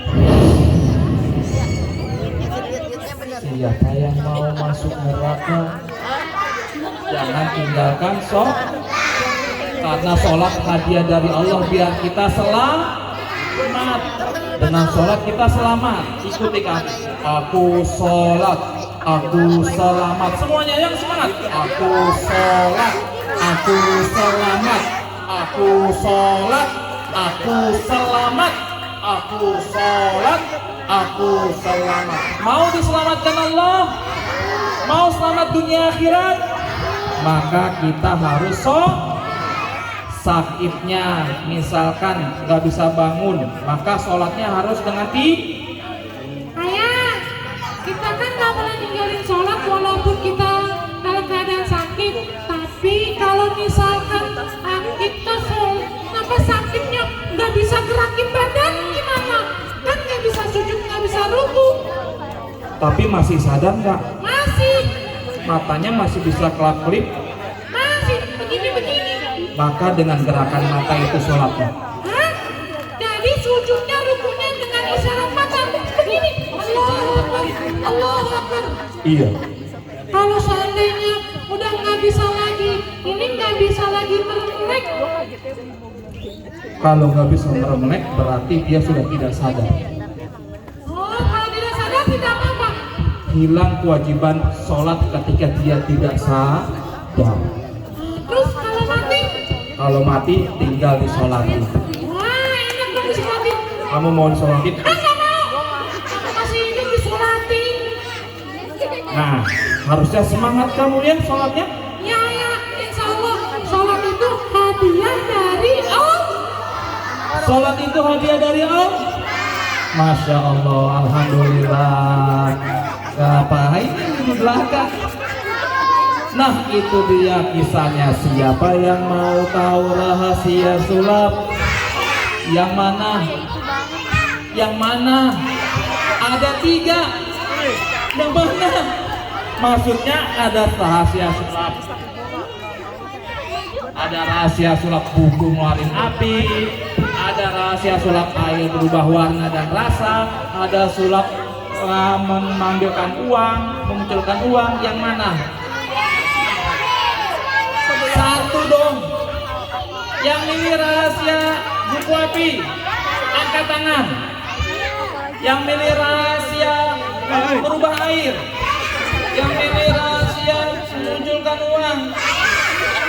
siapa yang mau masuk neraka jangan tinggalkan sholat, karena sholat hadiah dari Allah biar kita selamat. Dengan sholat kita selamat. Ikuti kami. Aku sholat, aku selamat. Semuanya yang semangat. Aku sholat, aku selamat. Aku sholat, aku selamat. Aku sholat, aku selamat. Mau diselamatkan Allah? Mau selamat dunia akhirat? Maka kita harus sakitnya, misalkan nggak bisa bangun, maka sholatnya harus dengan Ayah, kita kan nggak boleh ninggalin sholat walaupun kita dalam keadaan sakit. Tapi kalau misalkan kita apa sakitnya nggak bisa gerakin badan gimana? Kan nggak bisa sujud, nggak bisa ruku. Tapi masih sadar nggak? Masih. Matanya masih bisa kelap-kelip? Masih begini-begini. Maka dengan gerakan mata itu sholatnya. Hah? Jadi sujudnya rukunya dengan isyarat mata begini. Allahu Akbar, Allahu Akbar. Iya. Kalau seandainya udah nggak bisa lagi, ini nggak bisa lagi melek. Kalau nggak bisa meremlek berarti dia sudah tidak sadar. Oh, kalau tidak sadar tidak apa-apa. Hilang kewajiban sholat ketika dia tidak sadar. Terus kalau mati? Kalau mati tinggal disolatin. Wah, enak dong disolatin. Kamu mau disolatin? Nggak mau. Masih hidup disolatin. Nah, harusnya semangat kamu ya sholatnya. Ya, insya Allah sholat itu hadiah dari Allah. Sholat itu hadiah dari Allah. Masya Allah, alhamdulillah. Ngapain di belakang? Nah, itu dia kisahnya. Siapa yang mau tahu rahasia sulap? Yang mana? Yang mana? Ada 3. Yang mana? Maksudnya ada rahasia sulap. Ada rahasia sulap buku ngeluarin api, ada rahasia sulap air berubah warna dan rasa, ada sulap memanggilkan uang, memunculkan uang. Yang mana? Satu dong. Yang milih rahasia buku api, angkat tangan. Yang milih rahasia berubah air, yang milih rahasia memunculkan uang.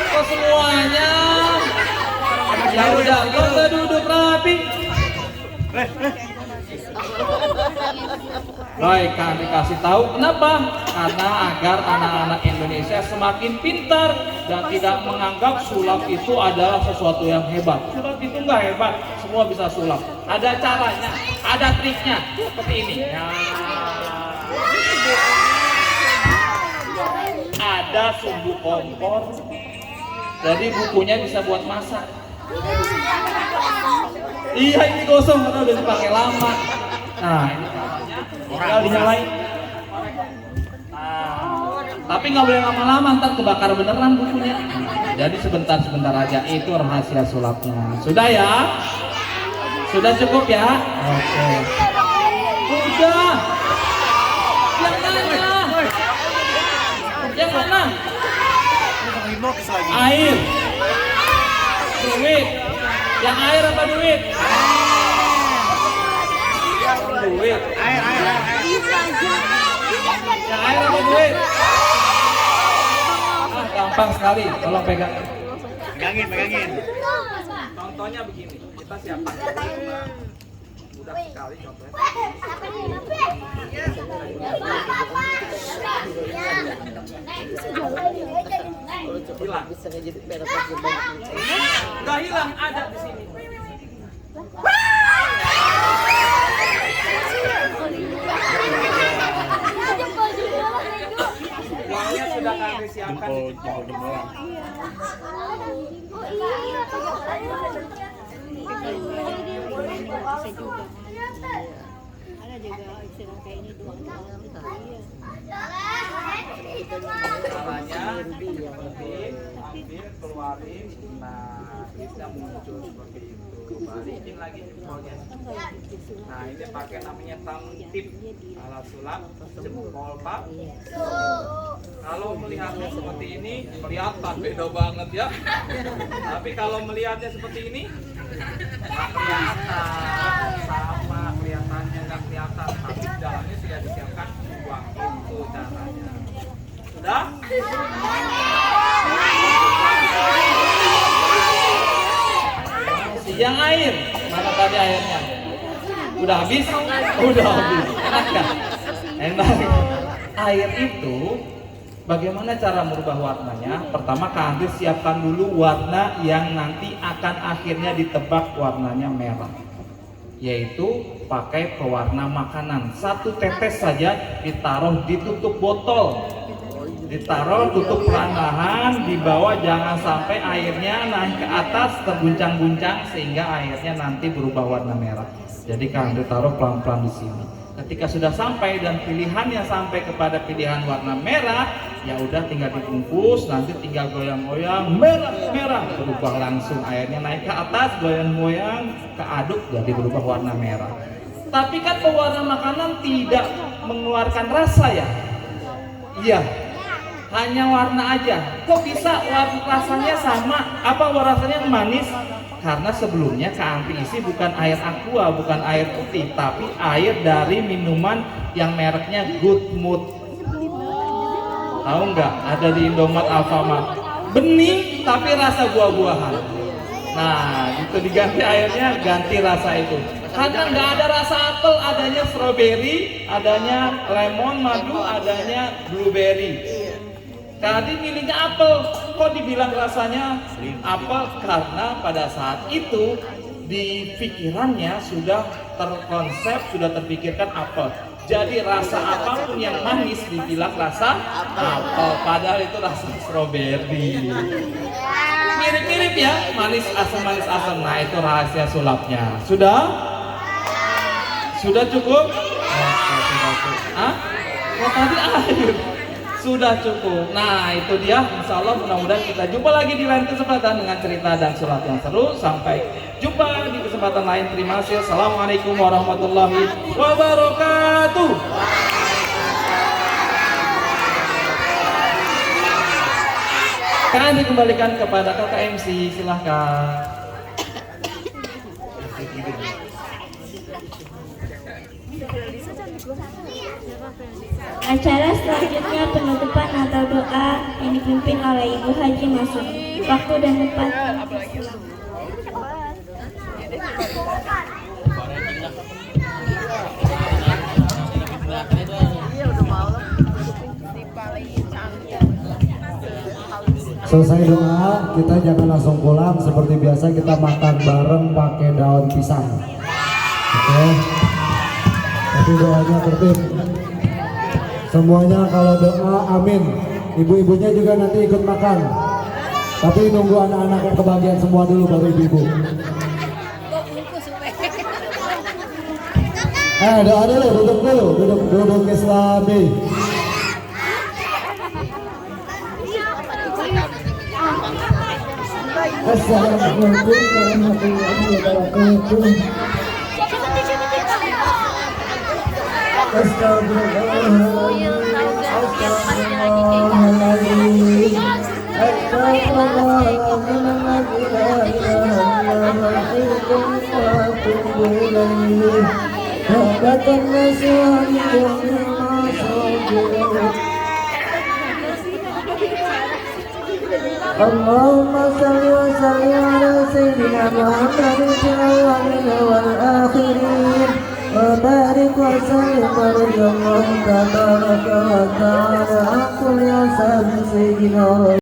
Kok semuanya? Ya udah, kita duduk rapi. Baik, kami kasih tahu kenapa? Karena agar anak-anak Indonesia semakin pintar dan tidak menganggap sulap itu adalah sesuatu yang hebat. Sulap itu nggak hebat, semua bisa sulap. Ada caranya, ada triknya, seperti ini. Nah, ada sumbu kompor, jadi bukunya bisa buat masak. Iya, ini kosong karena udah dipakai lama. Nah, ini caranya, tinggal dinyalain. Nah, tapi nggak boleh lama-lama, ntar kebakar beneran bukunya. Jadi sebentar-sebentar aja, itu rahasia sulapnya. Sudah ya? Sudah cukup ya? Oke. Udah. Yang mana? Yang mana? Air. Duit. Yang air apa duit? Duit. Air. Yang air apa duit? Gampang sekali, tolong pegang. Pegangin. Contohnya begini, kita siapkan. Mudah sekali contohnya. Hilang. Nggak hilang, ada di sini. Uangnya sudah kami siapkan. Ada juga istilah kayak ini doang. Caranya ambil keluarin, nah bisa muncul seperti itu, balikin lagi jempolnya. Nah ini pakai namanya tangtip alat sulap jempol Pak. Kalau melihatnya seperti ini kelihatan beda banget ya. Tapi kalau melihatnya seperti ini nggak kelihatan, sama kelihatannya nggak kelihatan, tapi dalamnya sudah disiapkan uang. Itu caranya. Sudah? Yang air, mana tadi airnya? Udah habis? Udah habis. Enak kan? Enak. Air itu bagaimana cara merubah warnanya? Pertama Kak Andri siapkan dulu warna yang nanti akan akhirnya ditebak warnanya merah, yaitu pakai pewarna makanan. 1 tetes saja ditaruh di tutup botol, ditaruh tutup perlahan, dibawa, jangan sampai airnya naik ke atas terguncang-guncang sehingga airnya nanti berubah warna merah. Jadi Kak Andri taruh pelan-pelan di sini. Ketika sudah sampai dan pilihannya sampai kepada pilihan warna merah, ya udah tinggal dibungkus, nanti tinggal goyang-goyang, merah berubah langsung, airnya naik ke atas, goyang-goyang, keaduk jadi berubah warna merah. Tapi kan pewarna makanan tidak mengeluarkan rasa ya? Iya, hanya warna aja. Kok bisa warna rasanya sama? Apa rasanya manis? Karena sebelumnya Kak Andri isi bukan air aqua, bukan air putih, tapi air dari minuman yang mereknya Good Mood. Tahu nggak? Ada di Indomaret, Alfamart. Bening tapi rasa buah-buahan. Nah, itu diganti airnya, ganti rasa itu. Karena nggak ada rasa apel, adanya strawberry, adanya lemon, madu, adanya blueberry. Tadi milihnya apel, kok dibilang rasanya apel? Karena pada saat itu di pikirannya sudah terkonsep, sudah terpikirkan apel. Jadi rasa apapun yang manis dibilang rasa apel, padahal itu rasa stroberi. Mirip-mirip ya, manis asam. Nah itu rahasia sulapnya. Sudah? Sudah cukup? Hah? Kok tadi air? Sudah cukup. Nah itu dia, insya Allah mudah-mudahan kita jumpa lagi di lain kesempatan dengan cerita dan sulap yang seru. Sampai jumpa di kesempatan lain. Terima kasih. Assalamualaikum warahmatullahi wabarakatuh. Kalian dikembalikan kepada kakak MC, silahkan. Acara selanjutnya penutupan atau doa yang dipimpin oleh Ibu Haji Masuk. Waktu dan tempat. Selesai doa, kita jangan langsung pulang. Seperti biasa kita makan bareng pakai daun pisang. Oke. Tapi doanya tertib. Semuanya kalau doa amin. Ibu-ibunya juga nanti ikut makan. Tapi nunggu anak-anak yang kebagian semua dulu baru ibu-ibu. Doa dulu, duduk Islami. Assalamualaikum warahmatullahi wabarakatuh. Allahumma salli wa sallim ala sayyidina Muhammadin fil awwalin wal akhirin wa barik wa sallim ala tabaraka wa ta'ala aqul ya sayyidina